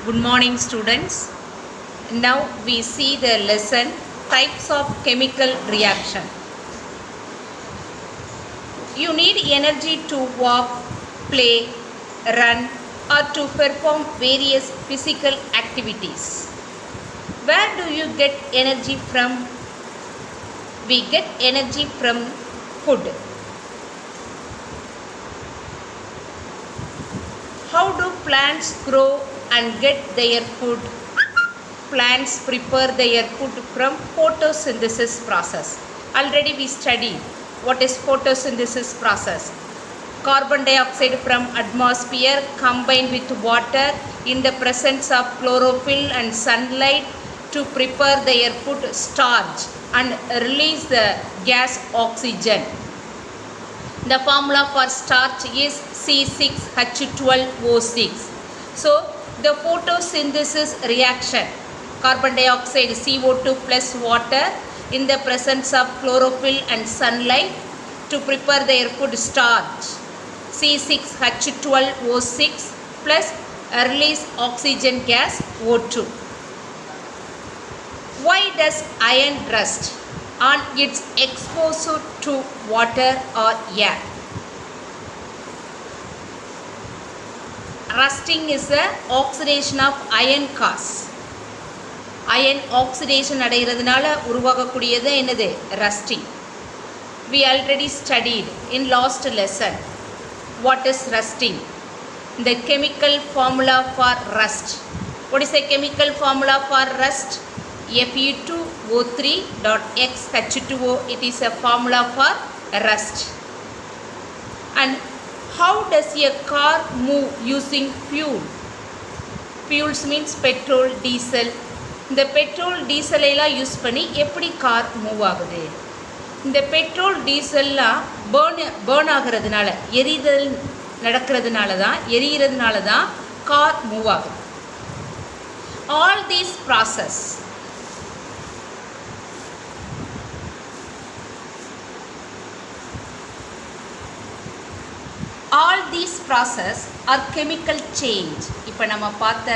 Good morning, students. Now we see the lesson types of chemical reaction. You need energy to walk, play, run, or to perform various physical activities. Where do you get energy from? We get energy from food. How do plants grow and get their food? Plants prepare their food from photosynthesis process. Already we studied what is photosynthesis process. Carbon dioxide from atmosphere combined with water in the presence of chlorophyll and sunlight to prepare their food starch and release the gas oxygen. The formula for starch is C6H12O6. So the photosynthesis reaction, carbon dioxide CO2 plus water in the presence of chlorophyll and sunlight to prepare their food starch C6H12O6 plus release oxygen gas O2. Why does iron rust on its exposure to water or air? Rusting is the oxidation of iron cause. Iron oxidation அடைகிறதுனால உருவாகக்கூடியது என்னது? Rusting. We already studied in last lesson what is rusting. The chemical formula for rust. What is the chemical formula for rust? Fe2O3.X H2O. It is a formula for rust. And how does a car move using fuel? Fuels means petrol, diesel. இந்த petrol diesel எல்லாம் use பண்ணி எப்படி car move ஆகுது? இந்த petrol டீசல்லாம் burn ஆகிறதுனால எரிகிறதுனால தான் car move ஆகுது. All these process are chemical change. இப்போ நம்ம பார்த்த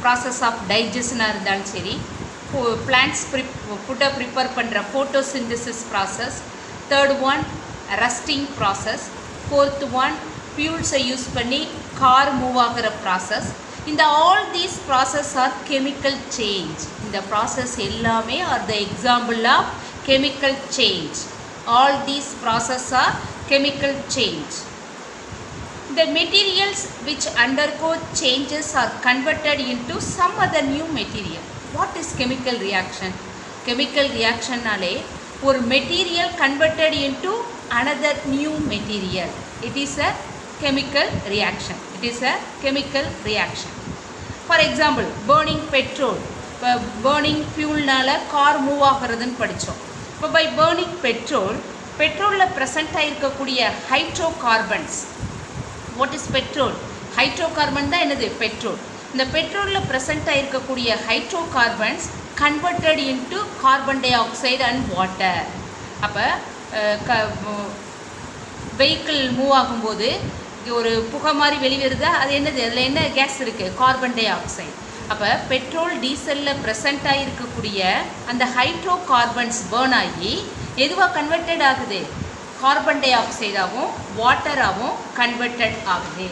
process of digestion இருந்தாலும் சரி, plants ஃபுட்டை ப்ரிப்பேர் பண்ணுற photosynthesis process, third one rusting process, fourth one fuels-ஐ யூஸ் பண்ணி கார் மூவ் ஆகிற process. இந்த all these process are chemical change. இந்த process எல்லாமே are the example of chemical change. All these process are chemical change. The materials which undergo changes are converted into some other new material. What is chemical reaction? Chemical reaction நாலே ஒரு material converted into another new material. It is a chemical reaction. It is a chemical reaction. For example, burning petrol. Burning fuel நால car move ஆகிறதுன்னு படித்தோம். இப்போ by burning petrol, பெட்ரோலில் present ஆகிருக்கக்கூடிய hydrocarbons. What is petrol? Hydrocarbon தான் என்னது? Petrol. இந்த பெட்ரோலில் ப்ரெசென்ட் ஆகிருக்கக்கூடிய hydrocarbons converted into carbon dioxide and water. அப்போ வெஹிக்கிள் மூவ் ஆகும்போது ஒரு புகை மாதிரி வெளிவருதா? அது என்னது? அதில் என்ன கேஸ் இருக்குது? Carbon di oxide. அப்போ பெட்ரோல் டீசலில் ப்ரெசென்ட் ஆகிருக்கக்கூடிய அந்த ஹைட்ரோகார்பன்ஸ் பேர்ன் ஆகி எதுவாக கன்வெர்டட் ஆகுது? கார்பன் டை ஆக்சைடாகவும் வாட்டராகவும் கன்வெர்டட் ஆகுது.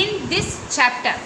In this chapter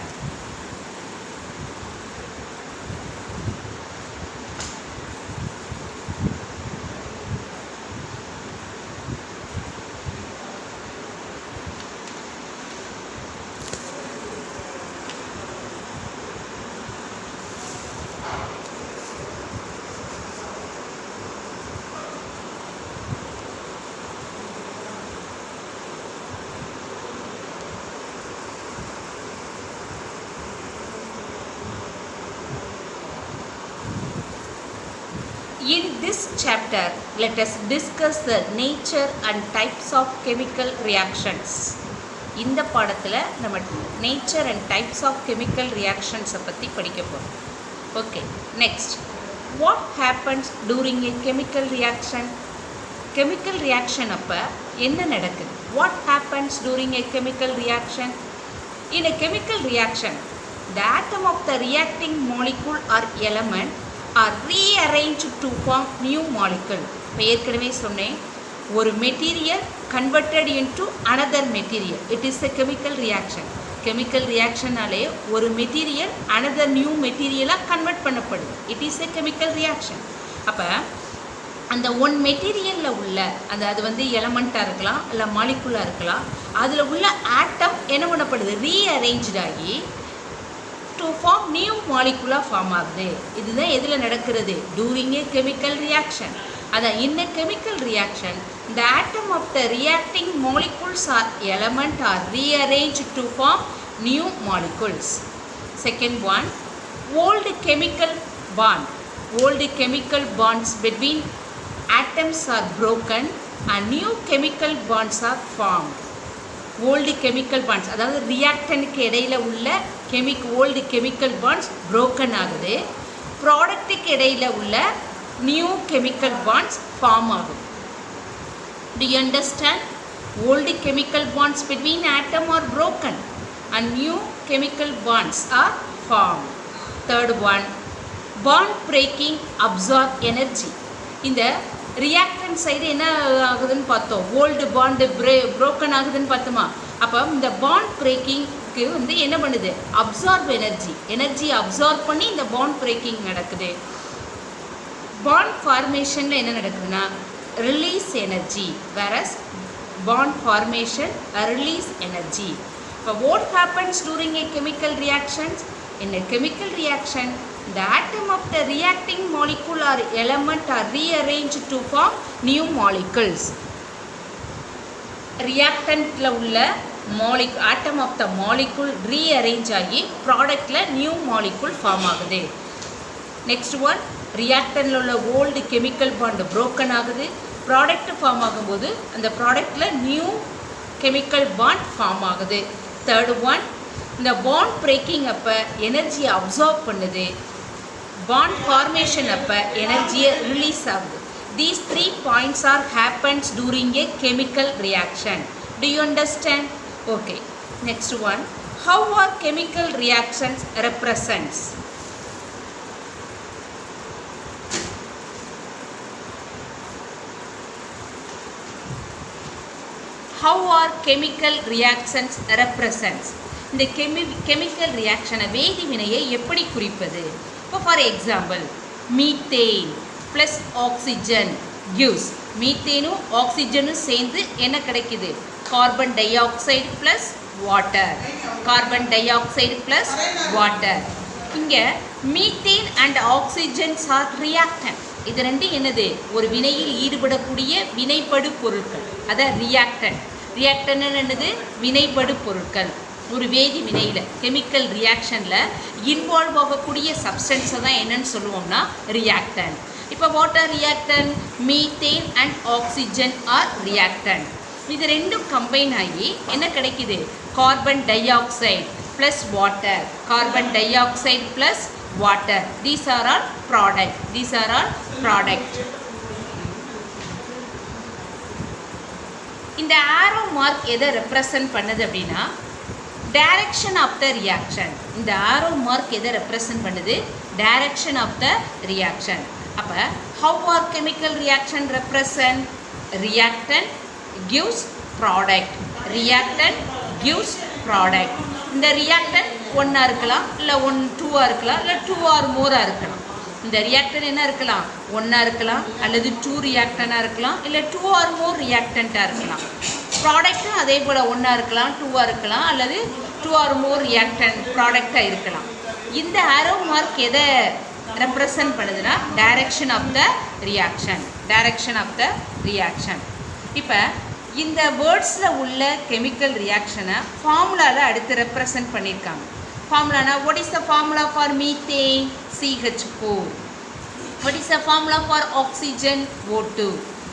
In this chapter, let us discuss the nature and types of chemical reactions. இந்த பாடத்தில் நம்ம nature and types of chemical reactions பற்றி படிக்க போகிறோம். Okay, next. What happens during a chemical reaction? Chemical reaction அப்போ என்ன நடக்குது? What happens during a chemical reaction? In a chemical reaction, the atom of the reacting molecule or element are rearranged to form new molecule. இப்போ ஏற்கனவே சொன்னேன், ஒரு material converted into another material. It is a chemical reaction. Chemical reactionனாலே ஒரு material another new material-ஆ convert பண்ணப்படுது. It is a chemical reaction. அப்போ அந்த ஒன் மெட்டீரியலில் உள்ள அது வந்து எலமெண்ட்டாக இருக்கலாம், இல்லை மாலிகுலாக இருக்கலாம், அதில் உள்ள ஆட்டம் என்ன பண்ணப்படுது, ரீஅரேஞ்ச்ட் ஆகி டு ஃபார்ம் நியூ மாலிகுலாக ஃபார்ம் ஆகுது. இதுதான் எதில் நடக்கிறது, டூரிங் ஏ கெமிக்கல் ரியாக்ஷன். அதான் in a chemical reaction the atom of the reacting molecules are element are rearrange to form new molecules. Second one, old chemical bond. Old chemical bonds between atoms are broken and new chemical bonds are formed. Old chemical bonds, அதாவது ரியாக்டனுக்கு இடையில் உள்ள old chemical bonds broken ஆகுது, ப்ராடக்ட்டுக்கு இடையில் உள்ள new chemical bonds form ஆகுது. Do you understand? Old chemical bonds between atoms are broken and new chemical bonds are formed. Third one, bond breaking absorb energy. இந்த reactant side என்ன ஆகுதுன்னு பார்த்தோம், old bond broken ஆகுதுன்னு பார்த்தோமா. அப்போ இந்த bond பிரேக்கிங்க்கு வந்து என்ன பண்ணுது, அப்சார்ப் எனர்ஜி அப்சார்ப் பண்ணி இந்த பாண்ட் பிரேக்கிங் நடக்குது. பாண்ட் ஃபார்மேஷனில் என்ன நடக்குதுன்னா release energy, whereas bond formation release energy. இப்போ what happens during a chemical reactions? In a chemical reaction, the atom of the reacting molecule or element are rearranged to form new molecules. Reactant-ல உள்ள atom of the molecule rearrange ஆகி ப்ராடக்ட்ல new molecule form ஆகுது. Next one, ரியாக்டன்ட்ல உள்ள old chemical bond broken ஆகுது, product form ஆகும்போது அந்த ப்ராடக்ட்ல new chemical bond form ஆகுது. Third one, இந்த bond braking அப்போ எனர்ஜியை அப்சார்ப் பண்ணுது, பாண்ட் ஃபார்மேஷன் அப்போ எனர்ஜியை ரிலீஸ் ஆகுது. These 3 points are happens during a chemical reaction. Do you understand? Okay. Next one, how are chemical reactions represents? How are chemical reactions represents? இந்த chemical ரியாக்ஷனை வேதி வினையை எப்படி குறிப்பது? இப்போ for example, methane plus oxygen gives, மீத்தேனும் ஆக்சிஜனும் சேர்ந்து என்ன கிடைக்குது, carbon dioxide plus water, carbon dioxide plus water. இங்கே methane and oxygens are reactant. இது ரெண்டும் என்னது, ஒரு வினையில் ஈடுபடக்கூடிய வினைப்படு பொருட்கள், அதான் ரியாக்டன்ட். ரியாக்டன்ட் என்னது, வினைப்படு பொருட்கள். ஒரு வேதி வினையில் கெமிக்கல் ரியாக்ஷனில் இன்வால்வ் ஆகக்கூடிய சப்ஸ்டன்ஸை தான் என்னன்னு சொல்லுவோம்னா ரியாக்டன்ட். இப்போ water reactant, methane and oxygen are reactant. இது ரெண்டும் கம்பைன் ஆகி என்ன கிடைக்குது, carbon dioxide plus water, carbon dioxide plus water. These are all product. இந்த ஆரோ மார்க் எதை ரெப்ரசன்ட் பண்ணுது அப்படின்னா டைரக்ஷன் ஆஃப் த ரியாக்ஷன். இந்த ஆரோ மார்க் எதை ரெப்ரசன்ட் பண்ணுது, டைரக்ஷன் ஆஃப் த ரியாக்ஷன். அப்போ how are chemical reaction represent, reactant gives product, reactant gives product. இந்த reactant 1 இருக்கலாம், இல்லை 2 இருக்கலாம், இல்லை 2 or more இருக்கலாம். இந்த ரியாக்டன்ட் என்ன இருக்கலாம், 1 இருக்கலாம், அல்லது 2 ரியாக்டனாக இருக்கலாம், இல்லை 2 or more ரியாக்டண்ட்டாக இருக்கலாம். ப்ராடக்ட்டும் அதே போல் 1 இருக்கலாம், 2 இருக்கலாம், அல்லது 2 or more ரியாக்டன்ட் ப்ராடக்டாக இருக்கலாம். இந்த ஆரோ மார்க் எதை ரெப்ரசன்ட் பண்ணுதுன்னா டைரக்ஷன் ஆஃப் த ரியாக்ஷன். இப்போ இந்த வேர்ட்ஸில் உள்ள கெமிக்கல் ரியாக்ஷனை ஃபார்முலாவில் அடுத்து ரெப்ரசன்ட் பண்ணியிருக்காங்க. ஃபார்முலானா what is the formula for methane, CH4. What is the formula for oxygen, O2?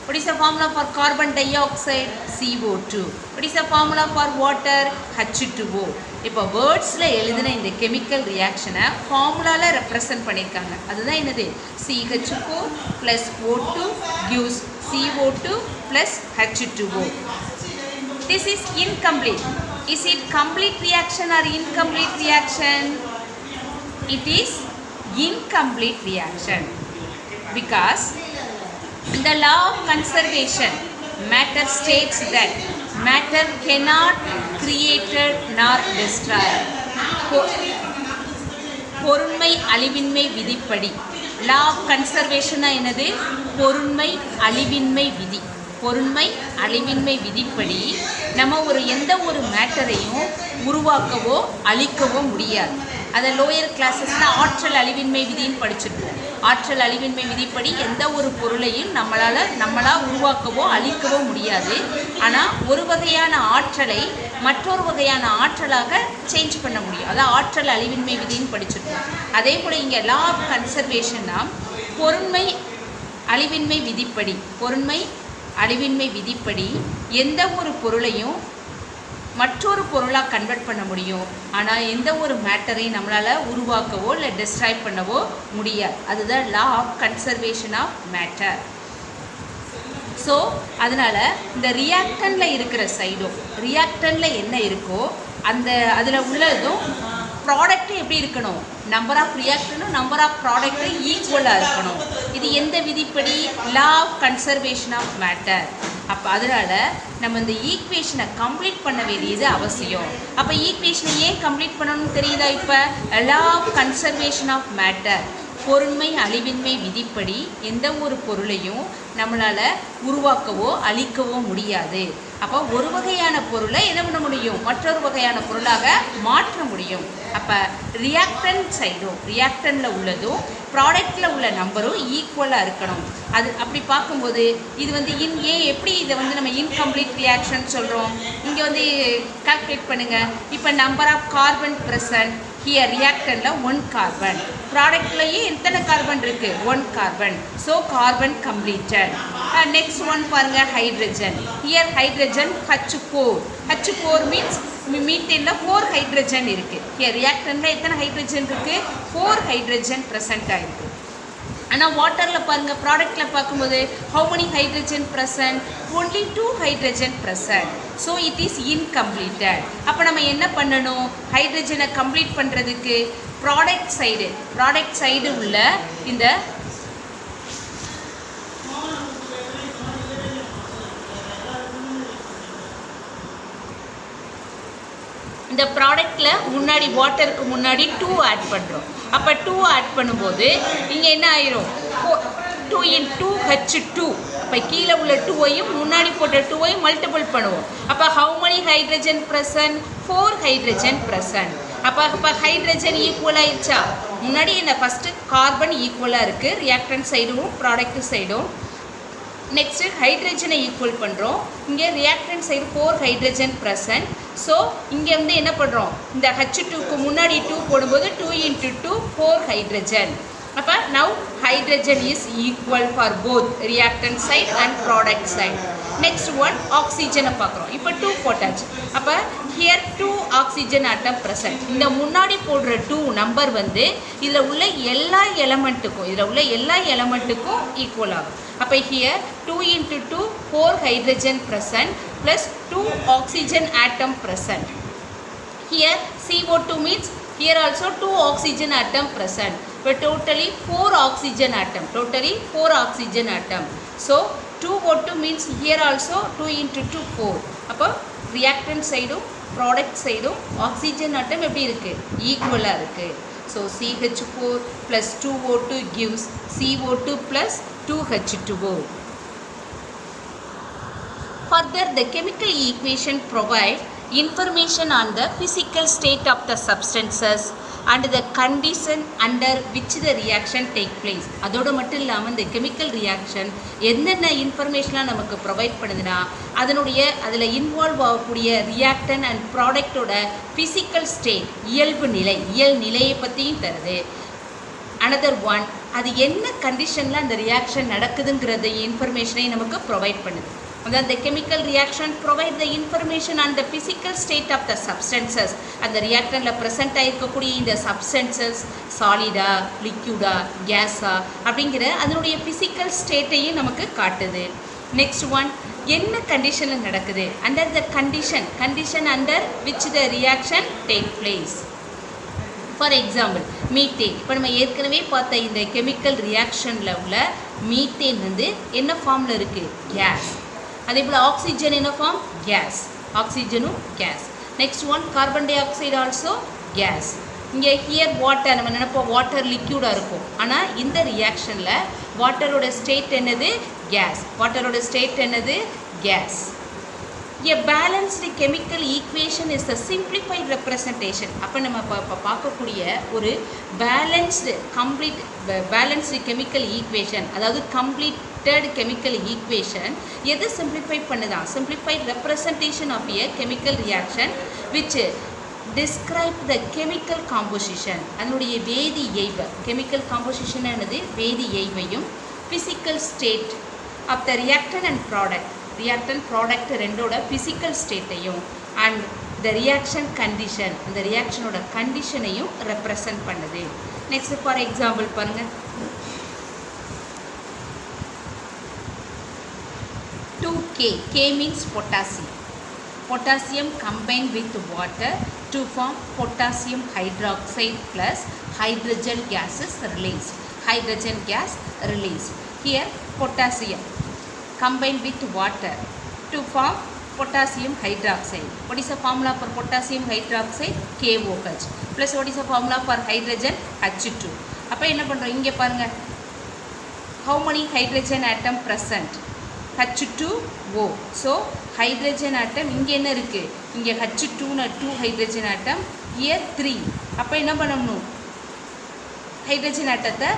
What is the formula for carbon dioxide, CO2? What is the formula for water, H2O? இப்போ வேர்ட்ஸில் எழுதின இந்த chemical ரியாக்ஷனை ஃபார்முலாவில் represent பண்ணியிருக்காங்க. அதுதான் என்னது, CH4 + O2 gives CO2 + H2O. This is incomplete. Is it complete reaction or incomplete reaction? It is incomplete reaction because the law of conservation matter states that matter cannot created nor destroyed. பொருண்மை அழிவின்மை விதிப்படி law of கன்சர்வேஷனா என்னது? பொருண்மை அழிவின்மை விதி. பொருண்மை அழிவின்மை விதிப்படி நம்ம எந்த ஒரு மேட்டரையும் உருவாக்கவோ அழிக்கவோ முடியாது. அதை லோயர் கிளாஸஸில் ஆற்றல் அழிவின்மை விதின்னு படிச்சிருப்போம். ஆற்றல் அழிவின்மை விதிப்படி எந்த ஒரு பொருளையும் நம்மளால் உருவாக்கவோ அழிக்கவோ முடியாது. ஆனால் ஒரு வகையான ஆற்றலை மற்றொரு வகையான ஆற்றலாக சேஞ்ச் பண்ண முடியும். அதான் ஆற்றல் அழிவின்மை விதின்னு படிச்சிருப்போம். அதே போல் இங்கே லா ஆஃப் கன்சர்வேஷன்னா பொருண்மை அழிவின்மை விதிப்படி எந்த ஒரு பொருளையும் மற்றொரு பொருளாக கன்வெர்ட் பண்ண முடியும். ஆனால் எந்த ஒரு மேட்டரையும் நம்மளால் உருவாக்கவோ இல்லை டிஸ்ட்ராய் பண்ணவோ முடியாது. அதுதான் law of conservation of matter. So அதனால் இந்த ரியாக்டனில் இருக்கிற சைடும் ரியாக்டனில் என்ன இருக்கோ அதில் உள்ளதும் ப்ராடக்ட்டு எப்படி இருக்கணும்? நம்பர் ஆஃப் ரியாக்டனும் நம்பர் ஆஃப் ப்ராடக்ட்டு ஈக்குவலாக இருக்கணும். இது எந்த விதிப்படி? Law of conservation of matter. அப்போ அதனால் நம்ம இந்த ஈக்குவேஷனை கம்ப்ளீட் பண்ண வேண்டியது அவசியம். அப்போ ஈக்குவேஷனை ஏன் கம்ப்ளீட் பண்ணணும்னு தெரியுதா? இப்போ law of conservation of matter பொருண்மை அழிவின்மை விதிப்படி எந்த ஒரு பொருளையும் நம்மளால் உருவாக்கவோ அழிக்கவோ முடியாது. அப்போ ஒரு வகையான பொருளை என்ன பண்ண முடியும்? மற்றொரு வகையான பொருளாக மாற்ற முடியும். அப்போ ரியாக்டனில் உள்ளதும் ப்ராடக்டில் உள்ள நம்பரும் ஈக்குவலாக இருக்கணும். அது அப்படி பார்க்கும்போது இது ஏன் எப்படி இதை நம்ம இன்கம்ப்ளீட் ரியாக்ஷன் சொல்கிறோம்? இங்கே கால்குலேட் பண்ணுங்கள். இப்போ number of carbon present here ரியாக்டனில் 1 கார்பன், ப்ராடக்ட்லேயே எத்தனை கார்பன் இருக்குது? 1 carbon. So carbon completed. Next one பாருங்கள், hydrogen. Here hydrogen H4 means மீத்தேனில் 4 ஹைட்ரஜன் இருக்குது. ஹியர் ரியாக்டனில் எத்தனை ஹைட்ரஜன் இருக்குது? 4 ஹைட்ரஜன் ப்ரெசென்ட் ஆகிருக்கு. ஆனால் வாட்டரில் பாருங்கள், ப்ராடக்டில் பார்க்கும்போது how many hydrogen present? Only 2 hydrogen present. So it is incompleted. அப்போ நம்ம என்ன பண்ணணும்? ஹைட்ரஜனை கம்ப்ளீட் பண்ணுறதுக்கு ப்ராடக்ட் சைடு உள்ள இந்த ப்ராடக்டில் முன்னாடி வாட்டருக்கு முன்னாடி 2 ஆட் பண்ணுறோம். அப்போ 2 ஆட் பண்ணும்போது இங்கே என்ன ஆயிரும்? 2 × 2 H2. அப்போ கீழே உள்ள 2ஐயும் முன்னாடி போட்ட 2ஐயும் மல்டிபிள் பண்ணுவோம். அப்போ how many hydrogen present? 4 hydrogen present. அப்போ ஹைட்ரஜன் ஈக்குவல் ஆயிடுச்சா? முன்னாடி ஃபஸ்ட்டு கார்பன் ஈக்குவலாக இருக்குது ரியாக்டன்ட் சைடும் ப்ராடக்ட் சைடும். நெக்ஸ்ட்டு ஹைட்ரஜனை ஈக்குவல் பண்ணுறோம். இங்கே reactant side 4 hydrogen present. So இங்கே என்ன பண்ணுறோம்? இந்த H2க்கு முன்னாடி 2 போடும்போது 2 × 2 4 ஹைட்ரஜன். அப்போ now hydrogen is equal for both reactant side and product side. Next one ஆக்சிஜனை பார்க்குறோம். இப்போ 2 போட்டாச்சு. அப்போ ஹியர் 2 ஆக்சிஜன் ஆட்டம் ப்ரெசன்ட். இந்த முன்னாடி போடுற 2 நம்பர் இதில் உள்ள எல்லா எலமெண்ட்டுக்கும் ஈக்குவல் ஆகும். அப்போ here 2 × 2 4 hydrogen present plus 2 oxygen atom present. Here CO2 means here also 2 oxygen atom present, but totally 4 oxygen atom. So 2O2 means here also 2 × 2 4. அப்போ reactant side product side oxygen atom எப்படி இருக்கு? ஈக்குவலாக இருக்கு. So CH4 plus 2O2 gives CO2 plus 2H2O. Further, the chemical equation provide information on the physical state of the substances and the condition under which the reaction take place. அதோடு மட்டும் இல்லாமல் இந்த chemical reaction என்னென்ன இன்ஃபர்மேஷன்லாம் நமக்கு provide பண்ணுதுன்னா அதில் involve ஆகக்கூடிய ரியாக்டன் and ப்ராடக்டோட ஃபிசிக்கல் ஸ்டேட் இயல் நிலையை பற்றியும் தருது. அனதர் ஒன், அது என்ன கண்டிஷனில் அந்த ரியாக்ஷன் நடக்குதுங்கிறத இன்ஃபர்மேஷனை நமக்கு ப்ரொவைட் பண்ணுது. The chemical reaction provide the information on the physical state of the substances. அந்த reactantல present ஆயிருக்கக்கூடிய இந்த substances சாலிடா, லிக்யூடா, கேஸா அப்படிங்கிற அதனுடைய physical stateஐயும் நமக்கு காட்டுது. Next one, என்ன கண்டிஷனில் நடக்குது, under the condition under which the reaction take place. For example methane. இப்போ நம்ம ஏற்கனவே பார்த்த இந்த கெமிக்கல் ரியாக்ஷனில் உள்ள மீத்தேன் வந்து என்ன ஃபார்மில் இருக்குது, கேஸ். அதே போல் ஆக்சிஜன் என்ன ஃபார்ம், கேஸ், ஆக்சிஜனும் gas. Next one carbon dioxide also gas. இங்கே ஹியர் வாட்டர், நம்ம நினைப்போம் வாட்டர் லிக்யூடாக இருக்கும், ஆனால் இந்த ரியாக்ஷனில் வாட்டரோட ஸ்டேட் என்னது, கேஸ். வாட்டரோட ஸ்டேட் என்னது, case. A balanced chemical equation is a simplified representation. அப்போ நம்ம இப்போ பார்க்கக்கூடிய ஒரு பேலன்ஸ்டு கெமிக்கல் ஈக்குவேஷன், அதாவது கம்ப்ளீட்டட் கெமிக்கல் ஈக்குவேஷன் எது சிம்பிளிஃபை பண்ணுதான், simplified representation of a chemical reaction which describe the chemical composition. அதனுடைய வேதி இயைவு, கெமிக்கல் காம்போசிஷன் என்னது, வேதி இயைவையும் physical state of the reactant and product, reactant product ரெண்டோட physical state-ஐயும் and the reaction condition, அந்த ரியாக்ஷனோட கண்டிஷனையும் represent பண்ணுது. Next for example பாருங்க, 2K, K means potassium. Potassium combined with water to form potassium hydroxide plus hydrogen gas is released. Hydrogen gas released. Here potassium combined with water to form potassium hydroxide. What is the formula for potassium hydroxide? KOH. Plus what is the formula for hydrogen? H2. அப்போ என்ன பண்ணுறோம், இங்கே பாருங்கள், how many hydrogen atom present? H2O. So hydrogen atom இங்கே என்ன இருக்குது, இங்கே H2னா 2 hydrogen atom, here 3. அப்போ என்ன பண்ணணும், ஹைட்ரஜன் ஆட்டத்தை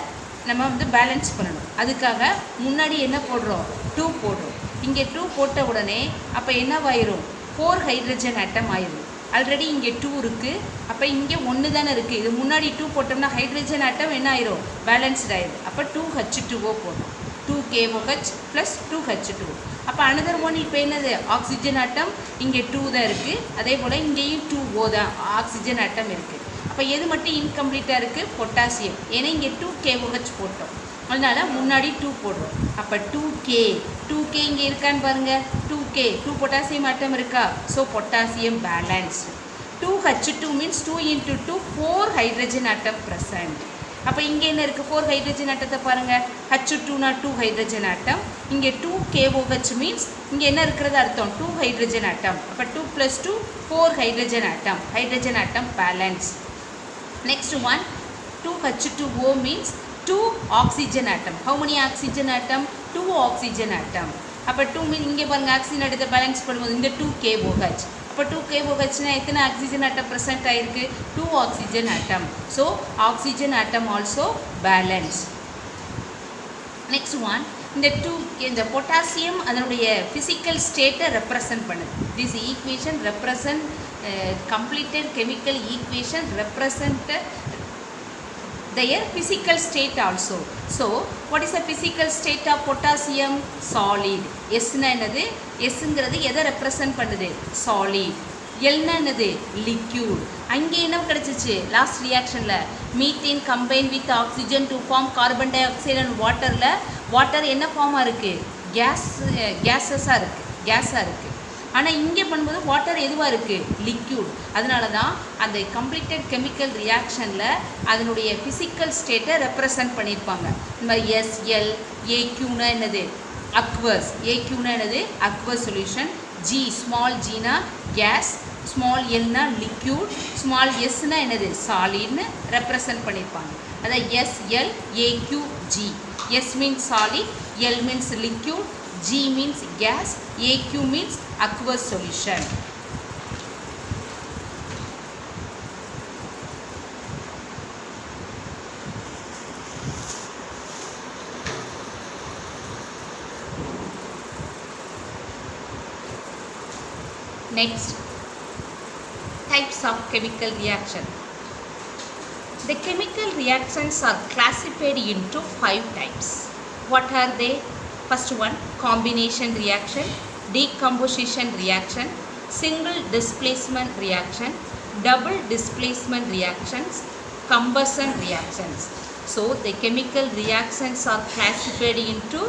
நம்ம வந்து பேலன்ஸ் பண்ணணும். அதுக்காக முன்னாடி என்ன போடுறோம், 2 போடுறோம். இங்கே 2 போட்ட உடனே அப்போ என்னவாயிரும், 4 ஹைட்ரஜன் ஆட்டம் ஆயிரும். ஆல்ரெடி இங்கே 2 இருக்குது, அப்போ இங்கே 1 தானே இருக்குது. இது முன்னாடி 2 போட்டோம்னா ஹைட்ரஜன் ஆட்டம் என்ன ஆயிரும், பேலன்ஸ்ட் ஆயிடும். அப்போ 2H2O போடணும், 2KOH ப்ளஸ் 2H2O. அப்போ அனதர் ஒன் இப்போ என்னது, ஆக்சிஜன் ஆட்டம் இங்கே 2 தான் இருக்குது, அதே போல் இங்கேயும் 2O தான் ஆக்சிஜன் ஆட்டம் இருக்குது. அப்போ எது மட்டும் இன்கம்ப்ளீட்டாக இருக்குது, பொட்டாசியம். ஏன்னா இங்கே 2KOH போட்டோம், அதனால் முன்னாடி 2 போடுறோம். அப்போ 2K இங்கே இருக்கான்னு பாருங்கள், 2 பொட்டாசியம் ஆட்டம் இருக்கா, so potassium balanced. 2H2 means 2 × 2 4 hydrogen atom present. அப்போ இங்கே என்ன இருக்குது, 4 ஹைட்ரஜன் ஆட்டத்தை பாருங்கள், H2னா 2 ஹைட்ரஜன் ஆட்டம், இங்கே 2KOH மீன்ஸ் இங்கே என்ன இருக்கிறது அர்த்தம், 2 ஹைட்ரஜன் ஆட்டம். அப்போ 2 + 2 4 hydrogen atom balance. Next one, 2H2O means 2 oxygen atom. How many oxygen atom? 2 oxygen atom. அப்போ 2 மீன் இங்கே பாருங்கள், ஆக்சிஜன் ஆட்டத்தை பேலன்ஸ் பண்ணும்போது இந்த 2KOH. அப்போ 2KOHனா எத்தனை ஆக்சிஜன் ஆட்டம் ப்ரெசென்ட் ஆகிருக்கு, 2 oxygen atom. So oxygen atom also balance. Next one, இந்த பொட்டாசியம் அதனுடைய ஃபிசிக்கல் ஸ்டேட்டை ரெப்ரசன்ட் பண்ணுது. This equation represent completed chemical equation represent their physical state also. So what is the physical state of potassium? Solid. S னா என்னது, Sங்கிறது எதை represent பண்ணுது, solid. L னா என்னது, liquid. அங்கே என்ன கிடச்சிச்சு லாஸ்ட் ரியாக்ஷனில், methane combine with oxygen to form carbon dioxide and வாட்டரில் வாட்டர் என்ன ஃபார்மாக இருக்குது, கேஸஸாக இருக்குது. ஆனால் இங்கே பண்ணும்போது வாட்டர் எதுவாக இருக்குது, லிக்யூட். அதனால தான் அந்த கம்ப்ளீட்டட் கெமிக்கல் ரியாக்ஷனில் அதனுடைய ஃபிசிக்கல் ஸ்டேட்டை ரெப்ரசன்ட் பண்ணியிருப்பாங்க. இந்த மாதிரி SL, AQனா என்னது, அக்வஸ். AQனா என்னது, அக்வஸ் சொல்யூஷன். G, ஸ்மால் ஜினா கேஸ், ஸ்மால் எல்னா லிக்யூட், ஸ்மால் எஸ்னா என்னது, சாலிட்னு ரெப்ரசன்ட் பண்ணியிருப்பாங்க. அதான் SL, AQG. S means solid, L means liquid, G means gas, AQ means aqueous solution. Next, types of chemical reaction. The chemical reactions are classified into 5 types. What are they? First one, combination reaction, decomposition reaction, single displacement reaction, double displacement reactions, combustion reactions. So the chemical reactions are classified into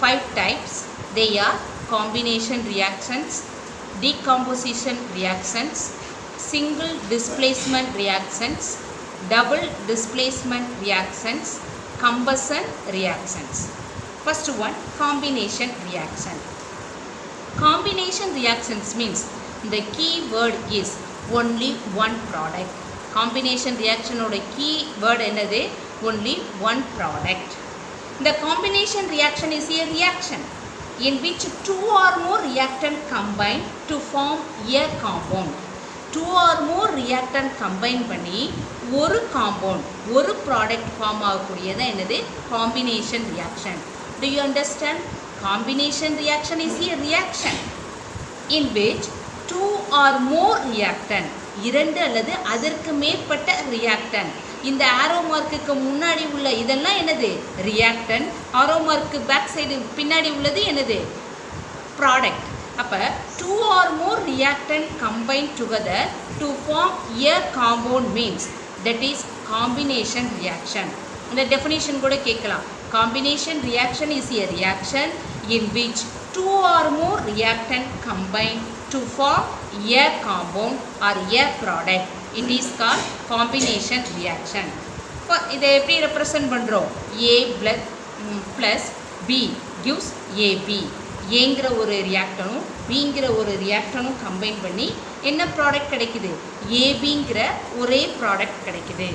5 types. They are combination reactions, decomposition reactions, single displacement reactions, double displacement reactions, combustion reactions. First one, combination reaction. Combination reactions means the key word is only one product. Combination reaction oda key word enadhu? Only one product. The combination reaction is a reaction in which two or more reactant combine to form a compound. Two or more reactant combine பண்ணி ஒரு compound, ஒரு product form ஆகக்கூடியது என்னது? Combination reaction. Do you understand? Combination reaction is a reaction in which two or more reactant, இரண்டு அல்லது அதற்கு மேற்பட்ட reactant. இந்த arrow markக்கு முன்னாடி உள்ள இதெல்லாம் என்னது? Reactant. arrow mark back side பின்னாடி உள்ளது என்னது? Product. அப்ப two or more reactant combine together to form a compound means that is combination reaction. இந்த definition கூட கேட்கலாம். Combination reaction is a reaction in which two or more reactant combine to form a compound or a product. It is called combination reaction. இப்போ இதை எப்படி represent பண்ணுறோம்? A plus B gives AB. ஏங்கிற ஒரு ரியாக்டனும் பிங்கிற ஒரு ரியாக்டனும் கம்பைன் பண்ணி என்ன ப்ராடக்ட் கிடைக்குது? ஏபிங்கிற ஒரே ப்ராடக்ட் கிடைக்குது.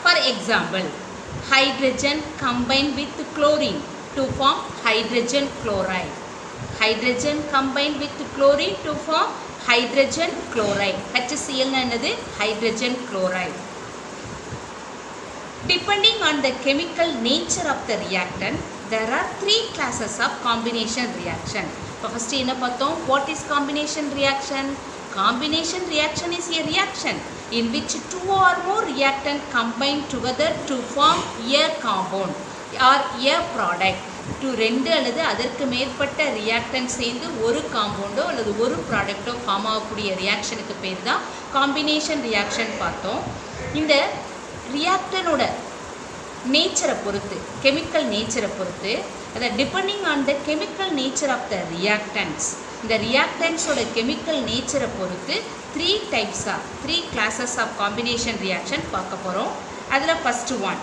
For example, hydrogen combined with chlorine to form hydrogen chloride. Hydrogen combined with chlorine to form hydrogen chloride. HCl என்னது? hydrogen chloride. Depending on the chemical nature of the reactant, there are three classes of combination reaction. First என்ன பார்த்தோம்? What is combination reaction? Combination reaction is a reaction in which two or more reactant combine together to form a compound or a product. ரெண்டு அல்லது அதற்கு மேற்பட்ட reactant சேர்ந்து ஒரு காம்பவுண்டோ அல்லது ஒரு ப்ராடக்டோ ஃபார்ம் ஆகக்கூடிய ரியாக்ஷனுக்கு பேர் தான் காம்பினேஷன் ரியாக்ஷன் பார்த்தோம். இந்த ரியாக்டனோட நேச்சரை பொறுத்து, கெமிக்கல் நேச்சரை பொறுத்து, அதை depending on the chemical nature of the reactants, இந்த ரியாக்டன்ஸோட கெமிக்கல் நேச்சரை பொறுத்து three classes of combination reaction பார்க்க போகிறோம். அதில் ஃபஸ்ட்டு ஒன்,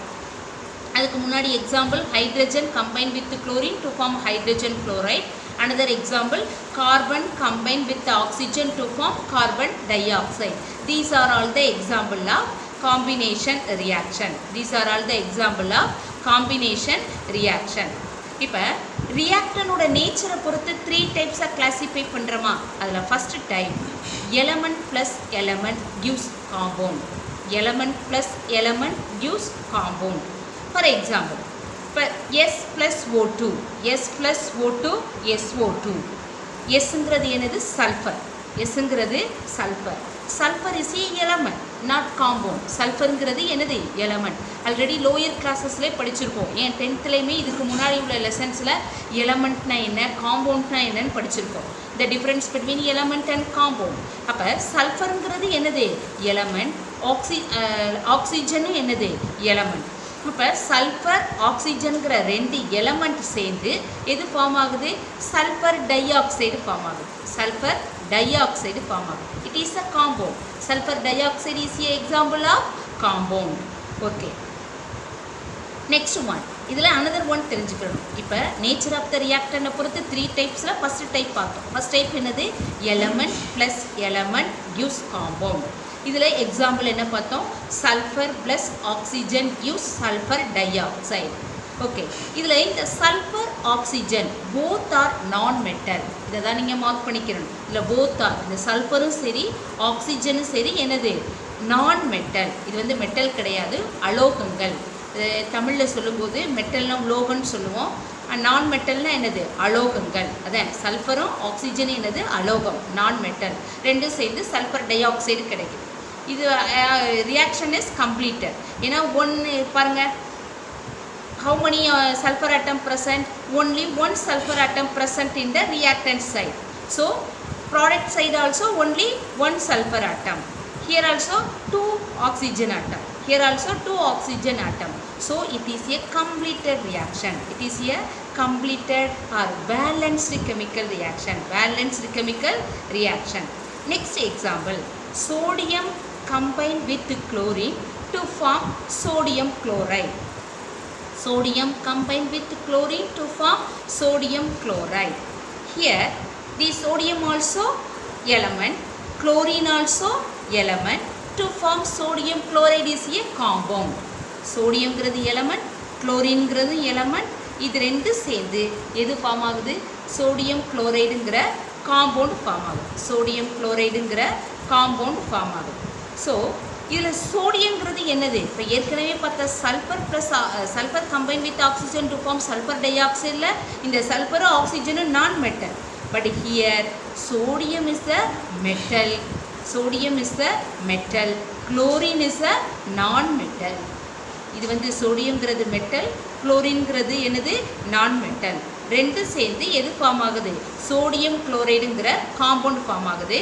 அதுக்கு முன்னாடி example, hydrogen combine with chlorine to form hydrogen chloride. Another example, carbon combined with oxygen to form carbon dioxide. These are all the example of combination reaction. These are all the example of combination reaction. இப்போ ரியாக்டனோட நேச்சரை பொறுத்து three டைப்ஸாக classify பண்ணுறோமா? அதில் first type, element plus element gives compound. Element plus element gives compound. For example, இப்போ S + O2, S + O2, SO2. எஸ்ங்கிறது என்னது? Sulphur. எஸ்ங்கிறது sulphur. Sulphur is a element, not compound. சல்ஃபருங்கிறது என்னது? எலமெண்ட். ஆல்ரெடி லோயர் கிளாஸஸ்லேயே படிச்சிருக்கோம். ஏன் 10th இதுக்கு முன்னாடி உள்ள லெசன்ஸில் எலமெண்ட்னா என்ன, காம்பவுண்ட்னா என்னன்னு படிச்சிருக்கோம். The difference between element and compound. அப்போ சல்ஃபருங்கிறது என்னது? எலமெண்ட். ஆக்சிஜனும் என்னது? எலமெண்ட். இப்போ சல்ஃபர் ஆக்சிஜனுங்கிற ரெண்டு எலமெண்ட் சேர்ந்து எது ஃபார்ம் ஆகுது? சல்ஃபர் டை ஆக்சைடு ஃபார்ம் ஆகுது. சல்ஃபர் டை ஆக்சைடு ஃபார்ம் ஆகுது. It is a compound. Sulphur dioxide is a example of compound. Okay, next one. இதில் அனதர் ஒன் தெரிஞ்சுக்கணும். இப்போ நேச்சர் ஆஃப் த ரியாக்டனை பொறுத்து த்ரீ டைப்ஸில் ஃபஸ்ட்டு டைப் பார்த்தோம். First type என்னது? Element plus element gives compound. இதில் எக்ஸாம்பிள் என்ன பார்த்தோம்? Sulphur plus oxygen gives sulphur dioxide. Okay, இதில் இந்த சல்ஃபர் ஆக்சிஜன் போத் ஆர் நான் மெட்டல். இதை தான் நீங்கள் மார்க் பண்ணிக்கிறணும். இதில் போத் ஆர், இந்த சல்ஃபரும் சரி ஆக்சிஜனும் சரி என்னது? நான் மெட்டல். இது வந்து மெட்டல் கிடையாது, அலோகங்கள். தமிழில் சொல்லும்போது மெட்டல்னா உலோகம்னு சொல்லுவோம். நான் மெட்டல்னால் என்னது? அலோகங்கள். அதான் சல்ஃபரும் ஆக்சிஜனும் என்னது? அலோகம், நான் மெட்டல். ரெண்டும் சேர்ந்து சல்ஃபர் டை ஆக்சைடு கிடைக்குது. இது ரியாக்ஷன் இஸ் கம்ப்ளீட்டட். ஏன்னா ஒன்று பாருங்கள், how many sulfur atom present? Only one sulfur atom present in the reactant side. So product side also only one sulfur atom. Here also two oxygen atom. Here also 2 oxygen atom. So it is a completed reaction. It is a completed or balanced chemical reaction. Balanced chemical reaction. Next example. Sodium combined with chlorine to form sodium chloride. Sodium combined with chlorine to form sodium chloride. Here the sodium also element, chlorine also element. To form sodium chloride is a compound. Sodium ங்கிறது element, chlorine ங்கிறது element. இது ரெண்டு சேர்ந்து எது form ஆகுது? சோடியம் குளோரைடுங்கிற compound form ஆகுது. சோடியம் குளோரைடுங்கிற காம்பவுண்ட் ஃபார்ம் ஆகுது. ஸோ இதில் சோடியம்ங்கிறது என்னது? இப்போ ஏற்கனவே பார்த்த sulphur plus sulphur combine with oxygen to form sulphur டை ஆக்சைடில் இந்த சல்ஃபரும் ஆக்சிஜனும் non metal. But here sodium is a metal. Sodium is a metal. Chlorine is a non-metal. இது வந்து சோடியம்ங்கிறது மெட்டல், குளோரின்ங்கிறது என்னது? நான் மெட்டல். ரெண்டு சேர்ந்து எது ஃபார்ம் ஆகுது? சோடியம் குளோரைடுங்கிற காம்பவுண்ட் ஃபார்ம் ஆகுது.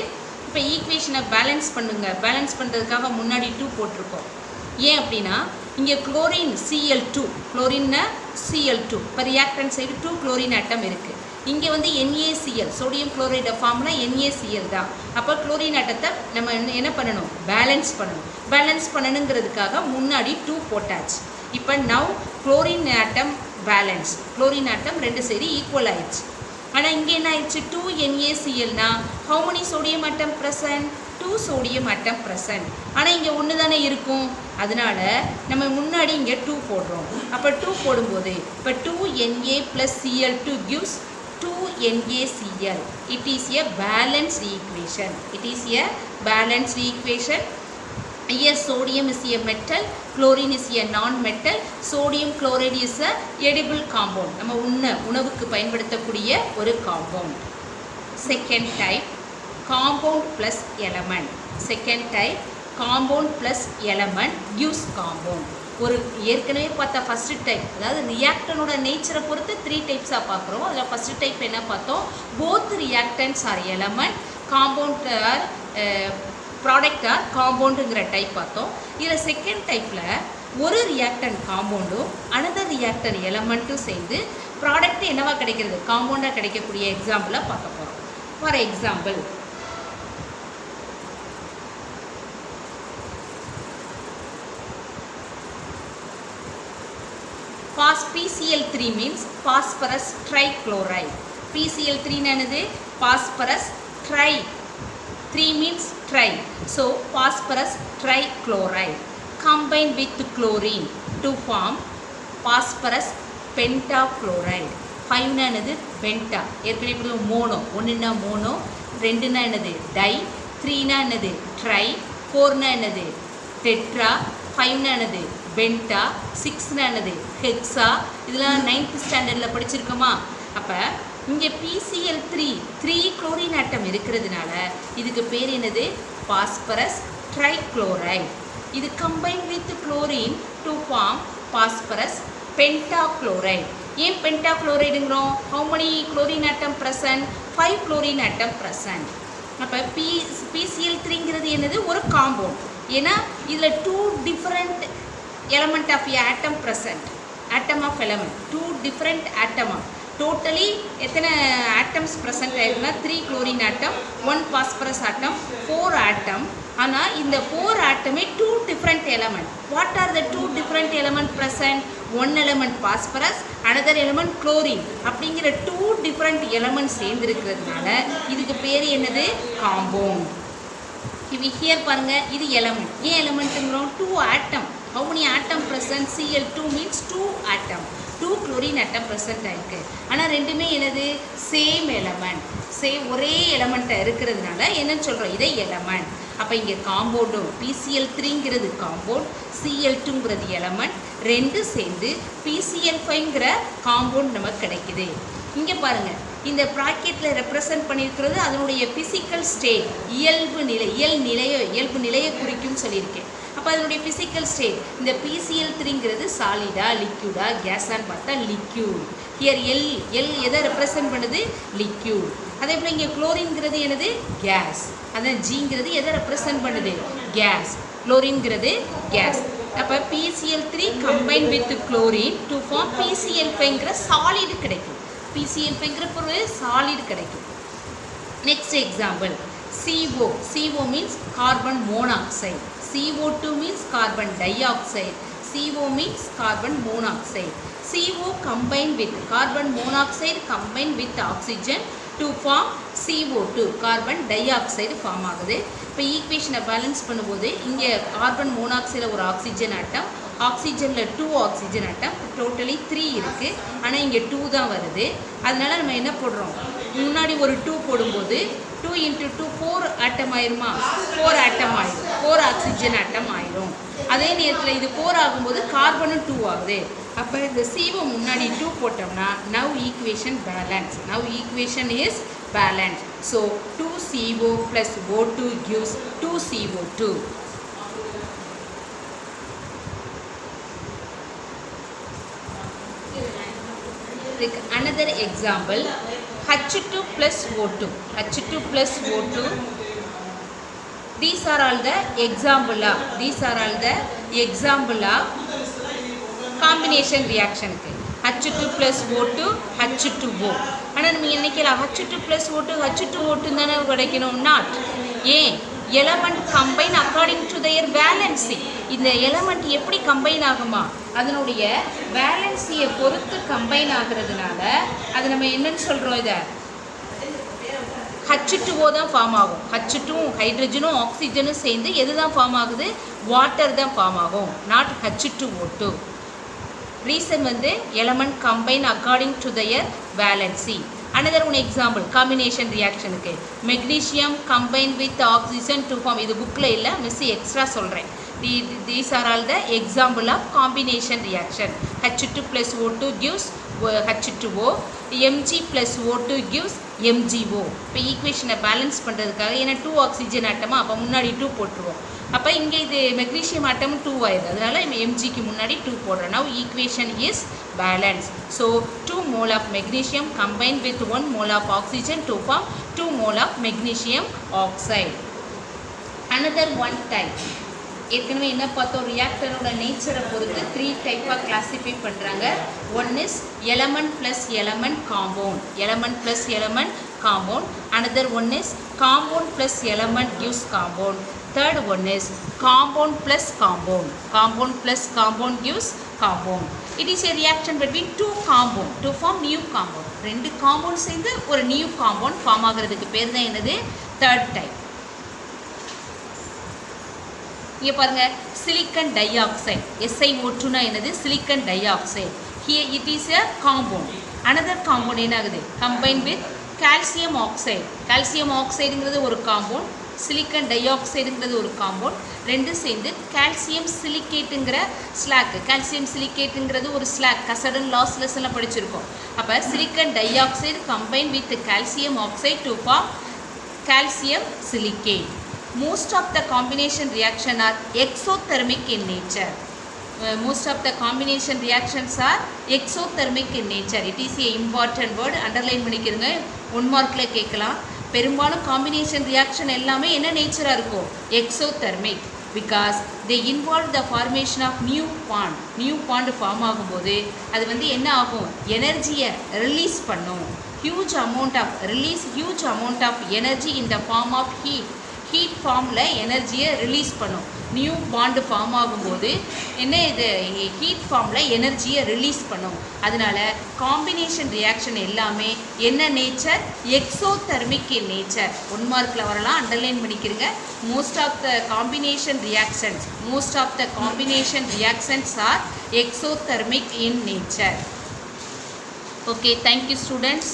இப்போ ஈக்குவேஷனை பேலன்ஸ் பண்ணுங்க. பேலன்ஸ் பண்ணுறதுக்காக முன்னாடி 2 போட்டிருக்கோம். ஏன் அப்படின்னா இங்கே குளோரின் Cl2, குளோரின்னா Cl2, இப்போ ரியாக்டன்ட் சைடு 2 குளோரின் ஆட்டம் இருக்குது. இங்கே வந்து NaCl, சோடியம் குளோரைடு ஃபார்ம்னா NaCl தான். அப்போ குளோரின் ஆட்டத்தை நம்ம என்ன பண்ணணும்? பேலன்ஸ் பண்ணணும். பேலன்ஸ் பண்ணணுங்கிறதுக்காக முன்னாடி 2 போட்டாச்சு. இப்போ நவ் குளோரின் ஆட்டம் பேலன்ஸ். குளோரின் ஆட்டம் ரெண்டு சைடு ஈக்குவல் ஆயிடுச்சு. ஆனால் இங்கே என்ன ஆயிடுச்சு? 2 NaClனா how many sodium atom present? 2 sodium atom present. ஆனால் இங்கே ஒன்று தானே இருக்கும். அதனால நம்ம முன்னாடி இங்கே 2 போடுறோம். அப்போ 2 போடும்போது இப்போ 2Na plus Cl2 gives 2NaCl. It is a balanced equation. It is a balanced equation. Here sodium is a metal, chlorine is a non-metal. Sodium chloride is a edible compound. நம்ம உணவுக்கு பயன்படுத்தக்கூடிய ஒரு compound. Second type, compound plus element. Second type, compound plus element gives compound. ஒரு ஏற்கனவே பார்த்த first type, அதாவது ரியாக்டனோட நேச்சரை பொறுத்து 3 டைப்ஸாக பார்க்குறோம். அதில் ஃபஸ்ட்டு டைப் என்ன பார்த்தோம்? Both reactants are element, compound are product are காம்பவுண்டுங்கிற டைப் பார்த்தோம். இதில் செகண்ட் டைப்பில் ஒரு ரியாக்டன் காம்பவுண்டும் அனதர் ரியாக்டன் எலமெண்ட்டும் சேர்ந்து ப்ராடக்ட் என்னவா கிடைக்கிறது? காம்பவுண்டாக கிடைக்கக்கூடிய எக்ஸாம்பிளாக பார்க்க போகிறோம். For example, PCl3 means phosphorus trichloride. PCl3 என்னது? phosphorus tri. 3 means tri. So phosphorus trichloride combined with chlorine to form phosphorus pentachloride. 5 னா என்னது? பென்டா. ஏற்கனவே மோனோ. 1 னா மோனோ, 2 னா என்னது? டை, 3 னா என்னது? ட்ரை, 4 னா என்னது? டெட்ரா, 5 னா என்னது? பென்டா, 6 னா என்னது? ஹெக்ஸா. இதெல்லாம் 9th ஸ்டாண்டர்டில் படிச்சிருக்கோமா? அப்போ இங்கே PCl3 3 குளோரின் ஆட்டம் இருக்கிறதுனால இதுக்கு பேர் என்னது? Phosphorus trichloride. இது combine with chlorine to form phosphorus pentachloride. ஏன் பென்டாக்ளோரைடுங்கிறோம்? How many chlorine atom present? 5 chlorine atom present. அப்போ PCl3ங்கிறது என்னது? ஒரு காம்பவுண்ட். ஏன்னா இதில் 2 different element of a atom present. Atom of element. 2 different atom. Totally எத்தனை atoms present ஆயிருக்குன்னா 3 chlorine atom, 1 phosphorus atom, 4 atom. ஆனால் இந்த 4 atomமே 2 different element. What are the 2 different element present? One element phosphorus, another element chlorine. அப்படிங்கிற 2 different elements சேர்ந்திருக்கிறதுனால இதுக்கு பேர் என்னது? Compound. இது here பாருங்க, இது எலமெண்ட். ஏன் எலமெண்ட்டுங்கிறோம்? 2 atom. How many atom present? Cl2 means 2 atom. 2 chlorine atom present ஆயிருக்கு. ஆனால் ரெண்டுமே என்னது? Same element. ஒரே எலமெண்ட்டாக இருக்கிறதுனால என்னன்னு சொல்கிறோம்? இதை எலமெண்ட். அப்போ இங்கே காம்பவுண்டும் PCl3ங்கிறது காம்பவுண்ட், Cl2ங்கிறது எலமெண்ட், ரெண்டு சேர்ந்து PCl5ங்கிற காம்பவுண்ட் நமக்கு கிடைக்குது. இங்கே பாருங்கள், இந்த ப்ராக்கெட்டில் ரெப்ரசன்ட் பண்ணியிருக்கிறது அதனுடைய ஃபிசிக்கல் ஸ்டேட், இயல்பு நிலையை குறிக்கும்னு சொல்லியிருக்கேன். அப்போ அதனுடைய ஃபிசிக்கல் ஸ்டேட் இந்த PCl3ங்கிறது சாலிடா லிக்யூடா கேஸான்னு பார்த்தா லிக்யூட். ஹியர் எல் எதை ரெப்ரசன்ட் பண்ணுது? லிக்யூட். அதே போல் இங்கே குளோரின்ங்கிறது என்னது? கேஸ். அதான் ஜிங்கிறது எதை ரெப்ரசன்ட் பண்ணுது? கேஸ். குளோரின்ங்கிறது கேஸ். அப்போ PCl3 combine with chlorine to form PCl5ங்கிற சாலிட் கிடைக்கும். PCl5ங்கிற பொருள் சாலிட் கிடைக்கும். Next example CO. CO means carbon monoxide. CO2 means carbon dioxide. CO means carbon monoxide. CO combine with carbon monoxide combine with oxygen to form CO2 carbon dioxide form ஆகுது. இப்போ ஈக்குவேஷனை balance பண்ணும்போது இங்கே carbon மோனாக்சைடில் ஒரு oxygen atom, ஆக்சிஜனில் 2 oxygen atom, totally 3 இருக்குது. ஆனால் இங்கே 2 தான் வருது. அதனால நம்ம என்ன போடுறோம், முன்னாடி ஒரு 2 போடும்போது 2 × 2 4 ஆட்டம் ஆயிருமா, 4 ஆட்டம் ஆயிடும், 4 ஆக்சிஜன் ஆட்டம் ஆயிரும். அதே நேரத்தில் இது 4 ஆகும்போது கார்பனும் 2 ஆகுது. அப்போ இந்த CO முன்னாடி 2 போட்டோம்னா now equation balance. Now equation is balance. So 2CO + O2 gives 2CO2. Another example H2 + O2. H2 + O2. These are all the example of combination reaction. H2 + O2 H2O. ஆனால் நம்ம என்னைக்கெல்லாம் H2 + O2 H2O2 தானே கிடைக்கணும், not. ஏன், element combine according to their valency. இந்த element எப்படி combine ஆகுமா, அதனுடைய வேலன்சியை பொறுத்து கம்பைன் ஆகிறதுனால அது நம்ம என்னன்னு சொல்கிறோம், இதை H2O தான் ஃபார்ம் ஆகும். H2 ஹைட்ரஜனும் ஆக்சிஜனும் சேர்ந்து எது தான் ஃபார்ம் ஆகுது, வாட்டர் தான் ஃபார்ம் ஆகும், நாட் H2O2. ரீசன் வந்து element combine according to their valency. another one example combination reaction க்கு magnesium combine with oxygen to form, இது புக்கில் இல்லை, மிஸ் எக்ஸ்ட்ரா சொல்கிறேன். These are all the example of combination reaction. H2 + O2 gives H2O, Mg + O2 gives MgO. இப்போ ஈக்குவேஷனை balance பண்ணுறதுக்காக, ஏன்னா 2 oxygen ஆட்டமா, அப்போ முன்னாடி 2 போட்டுருவோம். அப்போ இங்கே இது மெக்னீஷியம் ஆட்டமும் 2 ஆயிடுது, அதனால Mgக்கு முன்னாடி 2 போடுறோம். now equation is balance. so 2 mole of magnesium combined with 1 mole of oxygen to form 2 mole of magnesium oxide. another one type. ஏற்கனவே என்ன பார்த்தோம், ரியாக்டரோட நேச்சரை பொறுத்து 3 டைப்பாக கிளாஸிஃபை பண்ணுறாங்க. One is element plus element compound, element plus element compound. another one is compound plus element gives compound. third one is compound plus compound, compound plus compound gives compound. it is a reaction between two compound to form new compound. ரெண்டு compound சேர்ந்து ஒரு new compound form ஆகிறதுக்கு பேர் தான் என்னது, third type. இங்கே பாருங்கள், silicon dioxide, SiO2னா என்னது, silicon dioxide. Here it is a compound. Another compound என்ன ஆகுது, combine with calcium oxide. Calcium ஆக்சைடுங்கிறது ஒரு காம்பவுண்ட், சிலிக்கன் டை ஆக்சைடுங்கிறது ஒரு காம்பவுண்ட். ரெண்டு சேர்ந்து கால்சியம் சிலிக்கேட்டுங்கிற ஸ்லாக், கால்சியம் சிலிக்கேட்டுங்கிறது ஒரு ஸ்லாக், கசடன் லாஸ் லெசனில் படிச்சிருக்கோம். அப்போ silicon dioxide combine with calcium oxide to form calcium silicate. Most of the combination reaction are exothermic in nature. Most of the combination reactions are exothermic in nature. It is a important word, underline பண்ணிக்கிறங்க, 1 மார்க்ல கேட்கலாம். பெரும்பாலும் combination reaction எல்லாமே என்ன நேச்சராக இருக்கும், exothermic, because they involve the formation of new bond. New bond form ஆகும்போது அது வந்து என்ன ஆகும், எனர்ஜியை ரிலீஸ் பண்ணும். Huge amount of energy in the form of heat ஃபார்மில் எனர்ஜியை ரிலீஸ் பண்ணும். நியூ பாண்டு ஃபார்ம் ஆகும்போது என்ன, இது ஹீட் ஃபார்மில் எனர்ஜியை ரிலீஸ் பண்ணும். அதனால காம்பினேஷன் ரியாக்ஷன் எல்லாமே என்ன நேச்சர், எக்ஸோதெர்மிக் இன் நேச்சர். 1 மார்க்கில் வரலாம், அண்டர்லைன் பண்ணிக்கிறங்க. Most of the combination reactions are exothermic in nature. Okay, thank you students.